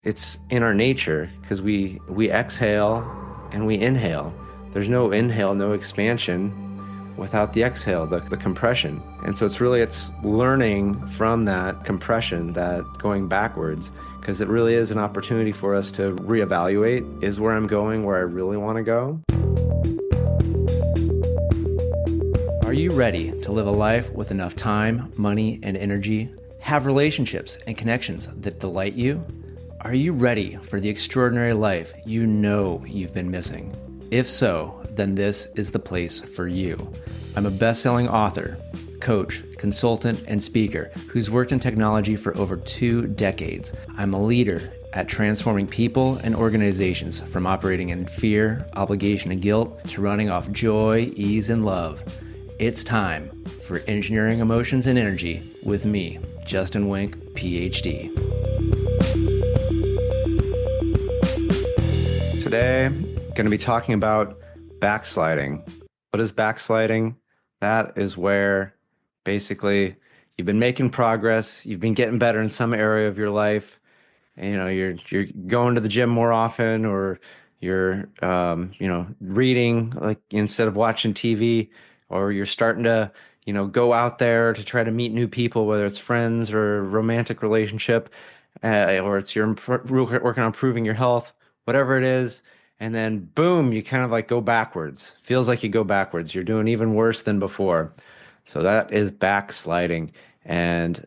it's in our nature because we exhale and we inhale. There's no inhale, no expansion without the exhale, the compression. And so it's learning from that compression, that going backwards, because it really is an opportunity for us to reevaluate, is where I'm going where I really want to go? Are you ready to live a life with enough time, money, and energy? Have relationships and connections that delight you? Are you ready for the extraordinary life you know you've been missing? If so, then this is the place for you. I'm a best-selling author, coach, consultant, and speaker who's worked in technology for over 2 decades. I'm a leader at transforming people and organizations from operating in fear, obligation, and guilt to running off joy, ease, and love. It's time for Engineering Emotions and Energy with me, Justin Wink, Ph.D. Today, I'm going to be talking about backsliding. What is backsliding? That is where basically you've been making progress, you've been getting better in some area of your life, and you're going to the gym more often, or you're reading like instead of watching TV, or you're starting to go out there to try to meet new people, whether it's friends or romantic relationship, or it's you're working on improving your health, whatever it is. And then boom, you kind of like go backwards. Feels like you go backwards. You're doing even worse than before. So that is backsliding. And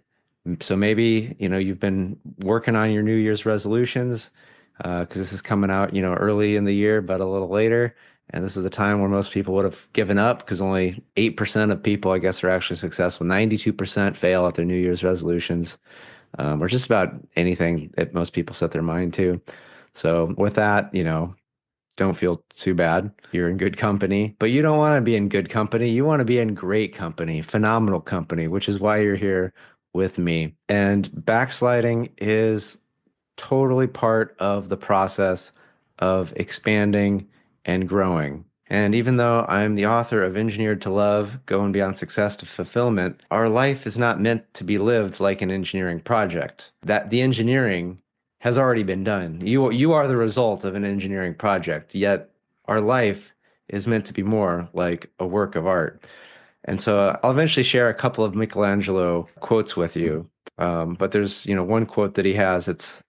so maybe, you've been working on your New Year's resolutions, because this is coming out, early in the year, but a little later. And this is the time where most people would have given up, because only 8% of people, I guess, are actually successful. 92% fail at their New Year's resolutions, or just about anything that most people set their mind to. So with that, don't feel too bad. You're in good company, but you don't want to be in good company. You want to be in great company, phenomenal company, which is why you're here with me. And backsliding is totally part of the process of expanding and growing. And even though I'm the author of Engineered to Love, Going Beyond Success to Fulfillment, our life is not meant to be lived like an engineering project. That the engineering has already been done. You are the result of an engineering project, yet our life is meant to be more like a work of art. And so I'll eventually share a couple of Michelangelo quotes with you. But there's, one quote that he has. It's,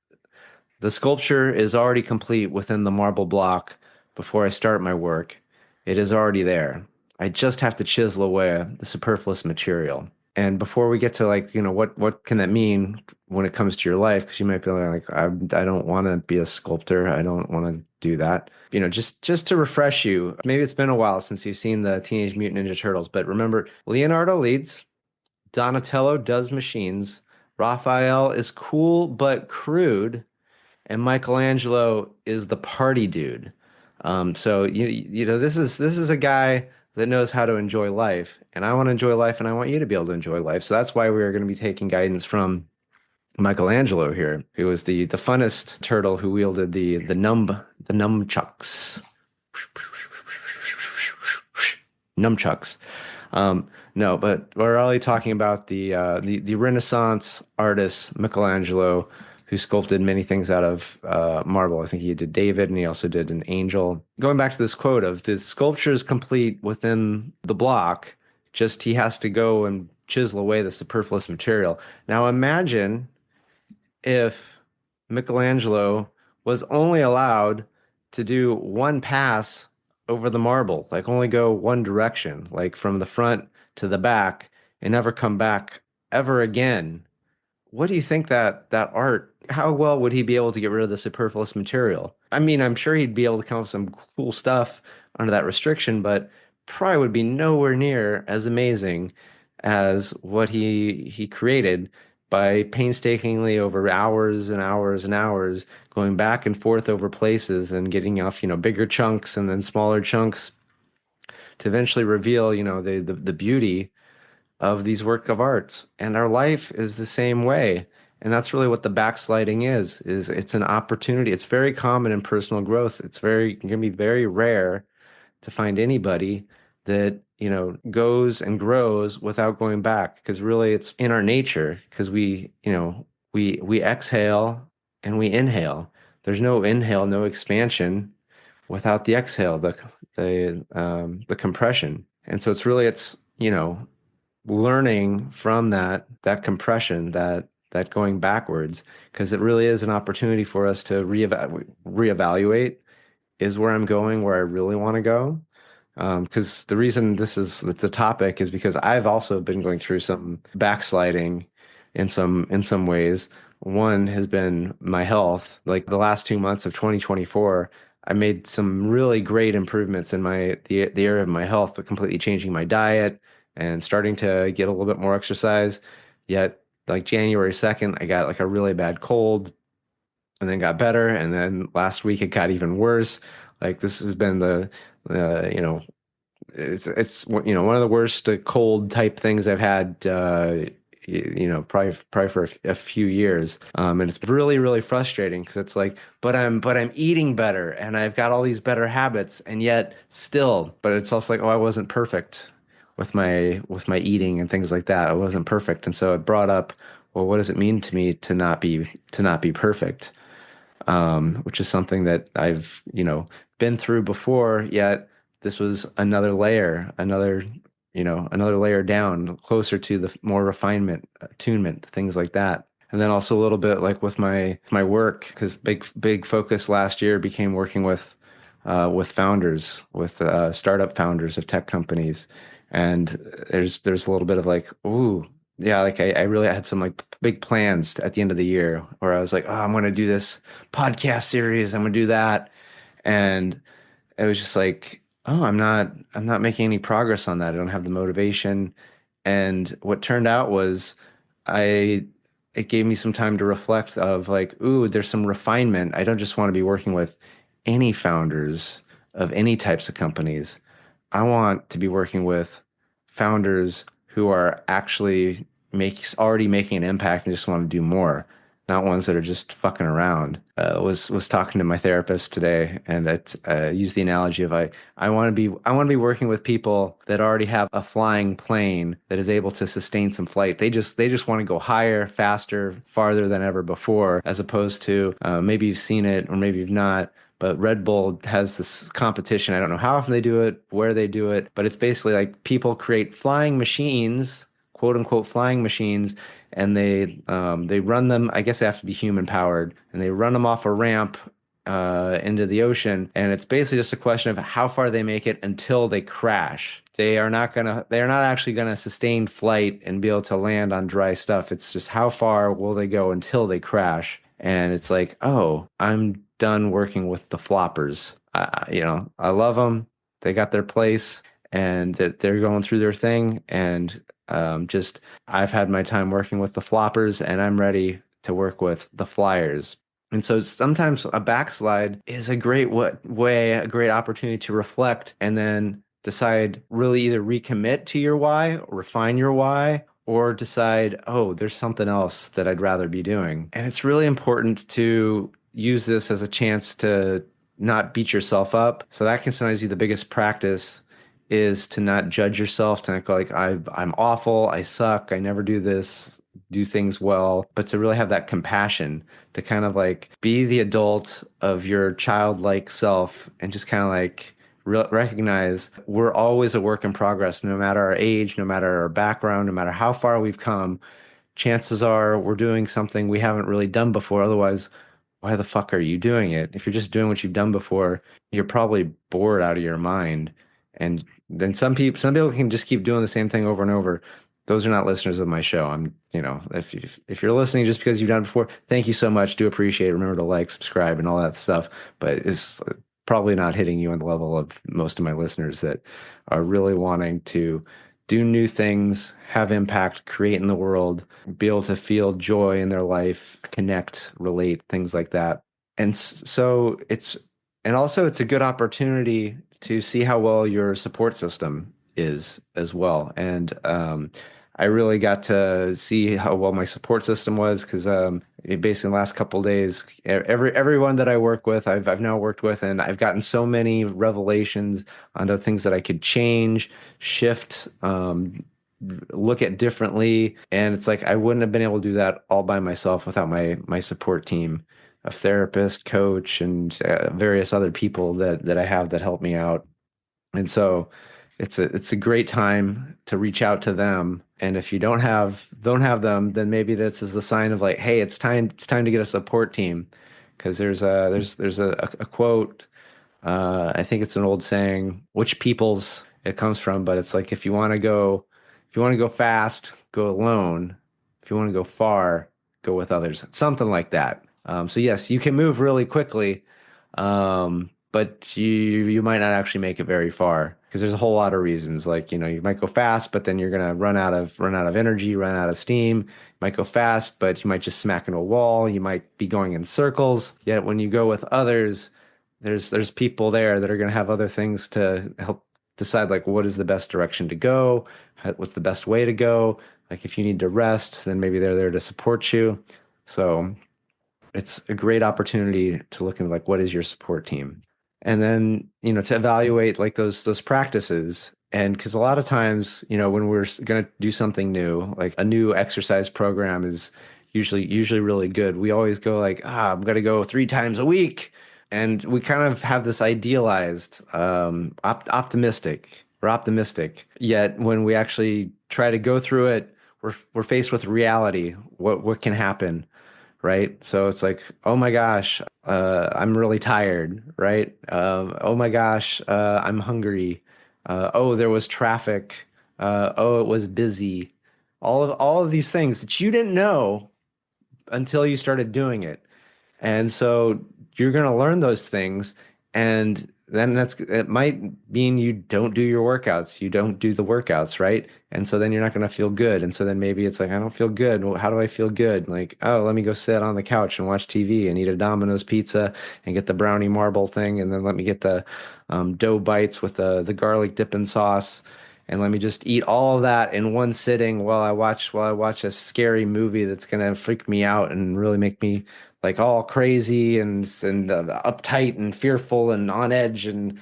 "The sculpture is already complete within the marble block before I start my work. It is already there. I just have to chisel away the superfluous material." And before we get to what can that mean when it comes to your life? Because you might be like, I don't want to be a sculptor. I don't want to do that. Just to refresh you, maybe it's been a while since you've seen the Teenage Mutant Ninja Turtles, but remember, Leonardo leads, Donatello does machines, Raphael is cool but crude, and Michelangelo is the party dude. So this is a guy that knows how to enjoy life, and I want to enjoy life, and I want you to be able to enjoy life. So that's why we are going to be taking guidance from Michelangelo here, who was the funnest turtle who wielded the nunchucks. Nunchucks. No, but we're really talking about the Renaissance artist Michelangelo, who sculpted many things out of marble. I think he did David, and he also did an angel. Going back to this quote of, "The sculpture is complete within the block, just he has to go and chisel away the superfluous material." Now imagine if Michelangelo was only allowed to do one pass over the marble, like only go one direction, like from the front to the back, and never come back ever again. What do you think that art, how well would he be able to get rid of the superfluous material? I mean, I'm sure he'd be able to come up with some cool stuff under that restriction, but probably would be nowhere near as amazing as what he created by painstakingly over hours and hours and hours going back and forth over places and getting off, bigger chunks and then smaller chunks to eventually reveal, the beauty of these work of arts. And our life is the same way. And that's really what the backsliding is it's an opportunity. It's very common in personal growth. It's going to be very rare to find anybody that, goes and grows without going back, because really it's in our nature, because we exhale and we inhale. There's no inhale, no expansion without the exhale, the compression. And so it's, learning from that compression, that going backwards, because it really is an opportunity for us to reevaluate, is where I'm going, where I really want to go. Because the reason this is the topic is because I've also been going through some backsliding in some ways. One has been my health. Like the last 2 months of 2024, I made some really great improvements in the area of my health, but completely changing my diet and starting to get a little bit more exercise. Yet, like January 2nd, I got like a really bad cold and then got better. And then last week it got even worse. Like this has been it's one of the worst cold type things I've had probably for a few years. And it's really really frustrating because it's like but I'm eating better and I've got all these better habits and yet still, but it's also like, oh, I wasn't perfect with my eating and things like that. I wasn't perfect, and so it brought up, well, what does it mean to me to not be perfect? Which is something that I've, been through before, yet this was another layer, another layer down, closer to the more refinement, attunement, things like that. And then also a little bit like with my work, because big focus last year became working with founders, with startup founders of tech companies. And there's a little bit of like, ooh, yeah, like I really had some like big plans at the end of the year where I was like, oh, I'm going to do this podcast series. I'm going to do that. And it was just like, oh, I'm not making any progress on that. I don't have the motivation. And what turned out was I it gave me some time to reflect of like, ooh, there's some refinement. I don't just want to be working with any founders of any types of companies. I want to be working with founders who are actually already making an impact and just want to do more, not ones that are just fucking around. Was talking to my therapist today, and it used the analogy of I want to be working with people that already have a flying plane that is able to sustain some flight. They just want to go higher, faster, farther than ever before, as opposed to maybe you've seen it or maybe you've not. But Red Bull has this competition. I don't know how often they do it, where they do it, but it's basically like people create flying machines, quote unquote flying machines, and they run them. I guess they have to be human powered, and they run them off a ramp into the ocean, and it's basically just a question of how far they make it until they crash. They are not actually gonna sustain flight and be able to land on dry stuff. It's just how far will they go until they crash. And it's like, oh, I'm done working with the floppers. I love them. They got their place, and that they're going through their thing, and just I've had my time working with the floppers, and I'm ready to work with the flyers. And so sometimes a backslide is a great a great opportunity to reflect and then decide, really either recommit to your why, or refine your why, or decide, oh, there's something else that I'd rather be doing. And it's really important to use this as a chance to not beat yourself up. So that can sometimes be the biggest practice, is to not judge yourself, to not go like, I'm awful, I suck, I never do things well, but to really have that compassion, to kind of like be the adult of your childlike self and just kind of like recognize we're always a work in progress, no matter our age, no matter our background, no matter how far we've come. Chances are we're doing something we haven't really done before. Otherwise, why the fuck are you doing it? If you're just doing what you've done before, you're probably bored out of your mind. And then some people can just keep doing the same thing over and over. Those are not listeners of my show. If you're listening just because you've done it before, thank you so much. Do appreciate it. Remember to like, subscribe, and all that stuff. But it's probably not hitting you on the level of most of my listeners that are really wanting to do new things, have impact, create in the world, be able to feel joy in their life, connect, relate, things like that. And so it's a good opportunity to see how well your support system is as well. And I really got to see how well my support system was, because basically in the last couple of days, everyone that I work with, I've now worked with, and I've gotten so many revelations onto things that I could change, shift, look at differently. And it's like I wouldn't have been able to do that all by myself without my support team a therapist, coach, and various other people that I have that help me out. And so it's a great time to reach out to them. And if you don't have them, then maybe this is the sign of like, hey, it's time to get a support team. Because there's a quote, I think it's an old saying, which people's it comes from, but it's like if you want to go fast, go alone. If you want to go far, go with others. Something like that. So yes, you can move really quickly, but you might not actually make it very far because there's a whole lot of reasons. Like, you might go fast, but then you're gonna run out of energy, run out of steam. You might go fast, but you might just smack into a wall. You might be going in circles. Yet when you go with others, there's people there that are gonna have other things to help decide like what is the best direction to go, what's the best way to go. Like if you need to rest, then maybe they're there to support you. So it's a great opportunity to look into like what is your support team, and then to evaluate like those practices. And because a lot of times when we're going to do something new, like a new exercise program is usually really good. We always go like, I'm going to go 3 times a week, and we kind of have this idealized optimistic. We're optimistic, yet when we actually try to go through it, we're faced with reality. What can happen, right? So it's like, oh my gosh, I'm really tired, right? Oh my gosh, I'm hungry. Oh, there was traffic. Oh, it was busy. All of these things that you didn't know until you started doing it. And so you're going to learn those things. And then it might mean you don't do your workouts. You don't do the workouts, right? And so then you're not going to feel good. And so then maybe it's like, I don't feel good. Well, how do I feel good? Like, oh, let me go sit on the couch and watch TV and eat a Domino's pizza and get the brownie marble thing. And then let me get the dough bites with the garlic dipping sauce. And let me just eat all of that in one sitting while I watch a scary movie that's gonna freak me out and really make me like all crazy and uptight and fearful and on edge and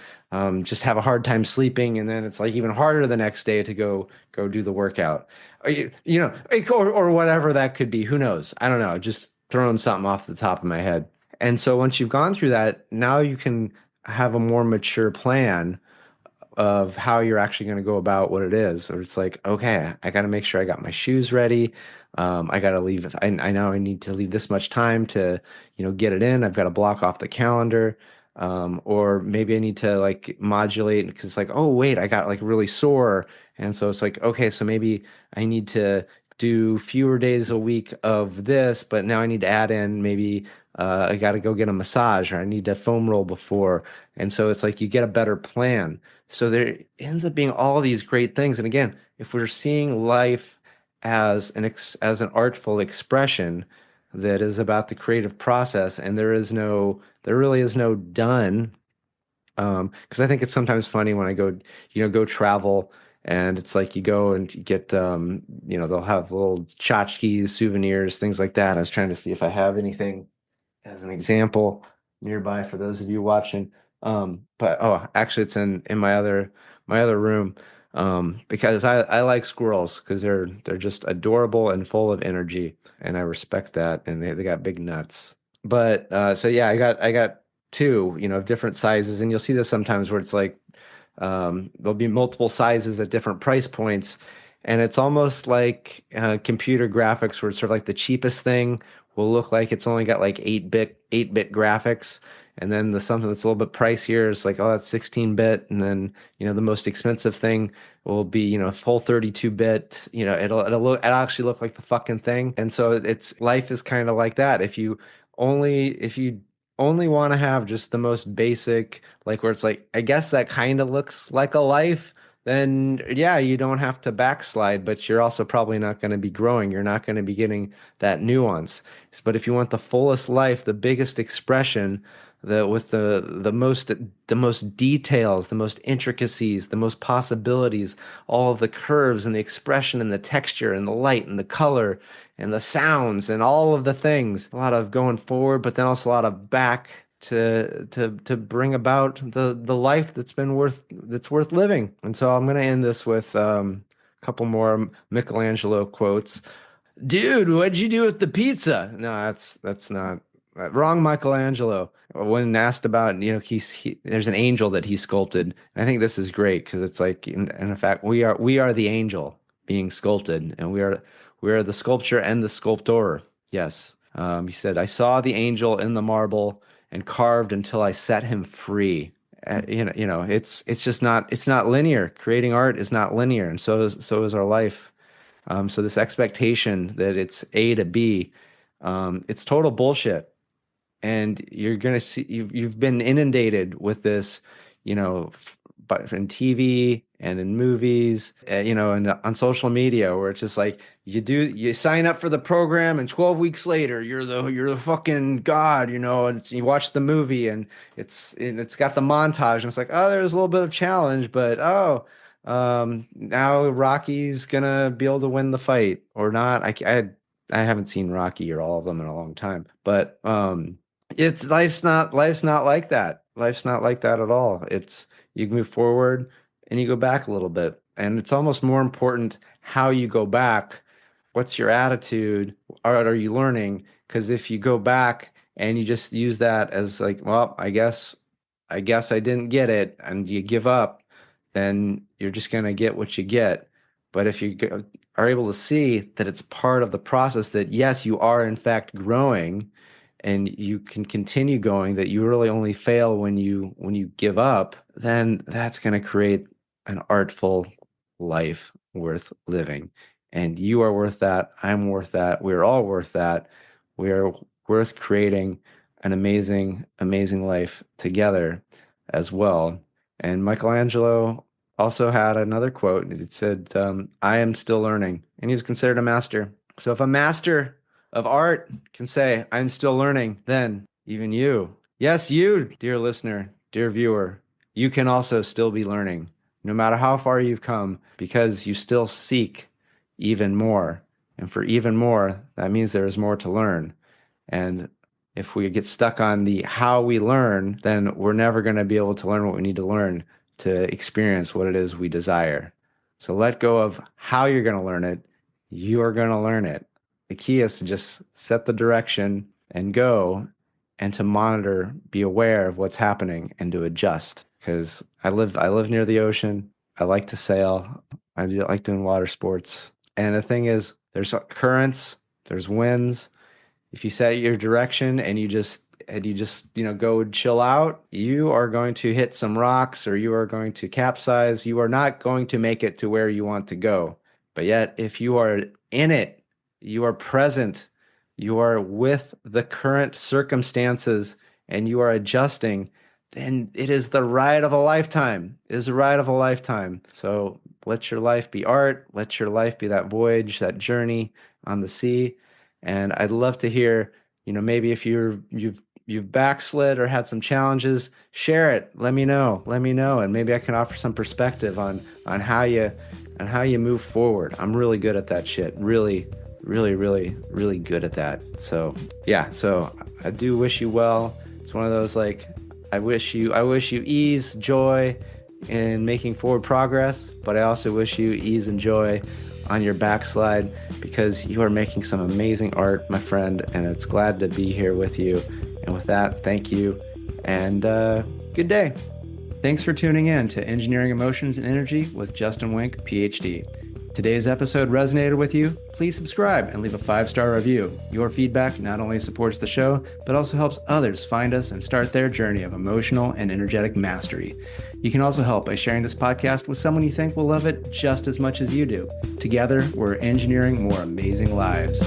just have a hard time sleeping. And then it's like even harder the next day to go do the workout. Or whatever that could be. Who knows? I don't know. Just throwing something off the top of my head. And so once you've gone through that, now you can have a more mature plan of how you're actually going to go about what it is. Or it's like, okay, I got to make sure I got my shoes ready. I got to leave. I know I need to leave this much time to, get it in. I've got to block off the calendar. Or maybe I need to like modulate because it's like, oh, wait, I got like really sore. And so it's like, okay, so maybe I need to do fewer days a week of this, but now I need to add in maybe I got to go get a massage or I need to foam roll before. And so it's like you get a better plan. So there ends up being all these great things. And again, if we're seeing life as an artful expression that is about the creative process, and there really is no done. Because I think it's sometimes funny when I go travel, and it's like you go and you get, they'll have little tchotchkes, souvenirs, things like that. I was trying to see if I have anything as an example nearby for those of you watching. But oh, actually, it's in my other room. Because I like squirrels because they're just adorable and full of energy, and I respect that. And they got big nuts. But so yeah, I got two, of different sizes, and you'll see this sometimes where it's like there'll be multiple sizes at different price points. And it's almost like computer graphics where it's sort of like the cheapest thing will look like it's only got like 8-bit graphics. And then the something that's a little bit pricier is like, oh, that's 16-bit. And then, the most expensive thing will be, full 32-bit. It'll actually look like the fucking thing. And so it's life is kind of like that. If you only want to have just the most basic, like where it's like, I guess that kind of looks like a life, then yeah, you don't have to backslide, but you're also probably not going to be growing. You're not going to be getting that nuance. But if you want the fullest life, the biggest expression, with the most details, the most intricacies, the most possibilities, all of the curves and the expression and the texture and the light and the color and the sounds and all of the things. A lot of going forward, but then also a lot of back to bring about the life that's worth living. And so I'm gonna end this with a couple more Michelangelo quotes. Dude, what'd you do with the pizza? No, that's not Wrong Michelangelo. When asked about, there's an angel that he sculpted. And I think this is great because it's like, in fact, we are the angel being sculpted, and we are the sculpture and the sculptor. Yes. He said, I saw the angel in the marble and carved until I set him free. It's just not linear. Creating art is not linear, and so is our life. So this expectation that it's A to B, it's total bullshit. And you're gonna see you've been inundated with this, but in TV and in movies, and on social media, where it's just like you sign up for the program, and 12 weeks later you're the fucking god, and you watch the movie, and it's got the montage, and it's like, oh, there's a little bit of challenge, but now Rocky's gonna be able to win the fight or not. I haven't seen Rocky or all of them in a long time, but it's life's not like that. Life's not like that at all. It's you move forward and you go back a little bit, and it's almost more important how you go back. What's your attitude? Are you learning? Because if you go back and you just use that as like, well, I guess I didn't get it, and you give up, then you're just gonna get what you get. But if you are able to see that it's part of the process, that yes, you are in fact growing, and you can continue going, that you really only fail when you give up, then that's going to create an artful life worth living. And you are worth that. I'm worth that. We're all worth that. We are worth creating an amazing, amazing life together as well. And Michelangelo also had another quote. It said, I am still learning. And he was considered a master. So if a master of art can say, I'm still learning, then even you, yes, you, dear listener, dear viewer, you can also still be learning, no matter how far you've come, because you still seek even more. And for even more, that means there is more to learn. And if we get stuck on the how we learn, then we're never going to be able to learn what we need to learn to experience what it is we desire. So let go of how you're going to learn it. You are going to learn it. The key is to just set the direction and go, and to monitor, be aware of what's happening, and to adjust. Because I live near the ocean. I like to sail. I like doing water sports. And the thing is, there's currents, there's winds. If you set your direction and you just go chill out, you are going to hit some rocks, or you are going to capsize. You are not going to make it to where you want to go. But yet, if you are in it, you are present, you are with the current circumstances, and you are adjusting, then it is the ride of a lifetime. It is a ride of a lifetime. So let your life be art. Let your life be that voyage, that journey on the sea. And I'd love to hear, maybe if you've backslid or had some challenges, share it. Let me know, and maybe I can offer some perspective on how you move forward. I'm really good at that shit. Really, really, really, really good at that. So yeah, so I do wish you well. It's one of those, like, I wish you ease, joy in making forward progress, but I also wish you ease and joy on your backslide, because you are making some amazing art, my friend, and it's glad to be here with you. And with that, thank you, and good day. Thanks for tuning in to Engineering Emotions and Energy with Justin Wink, Ph.D. Today's episode resonated with you? Please subscribe and leave a 5-star review. Your feedback not only supports the show, but also helps others find us and start their journey of emotional and energetic mastery. You can also help by sharing this podcast with someone you think will love it just as much as you do. Together, we're engineering more amazing lives.